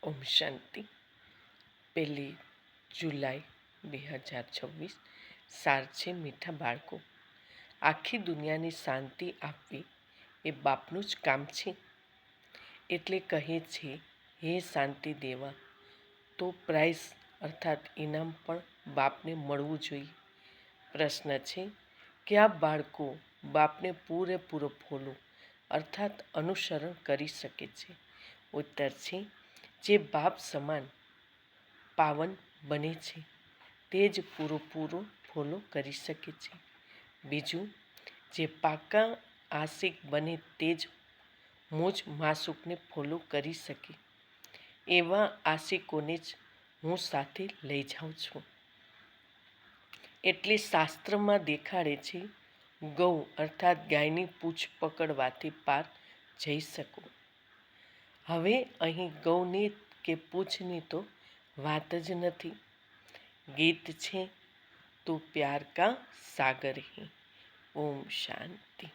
ઓમ શાંતિ. 1 જુલાઈ 2026. સાર છે મીઠા બાળકો. આખી દુનિયાની શાંતિ આપવી એ બાપનું જ કામ છે. એટલે કહે છે, હે શાંતિ દેવા, તો પ્રાઇઝ અર્થાત ઇનામ પણ બાપને મળવું જોઈએ. પ્રશ્ન છે કે આ બાળકો બાપને પૂરેપૂરો ફોલો અર્થાત અનુસરણ કરી શકે છે? ઉત્તર છે, જે બાપ સમાન પાવન બને છે તે જ પૂરેપૂરો ફોલો કરી શકે છે. બીજું, જે પાકા આશિક બને તે જ મુજ માસૂકને ફોલો કરી શકે. એવા આશિકોને જ હું સાથે લઈ જાઉં છું. એટલે શાસ્ત્રમાં દેખાડે છે, ગૌ અર્થાત ગાયની પૂંછ પકડવાથી પાર જઈ શકો. હવે અહીં ગૌની કે પૂંછની તો વાત જ નથી. ગીત છે, તું પ્યાર કા સાગર હે. ઓમ શાંતિ.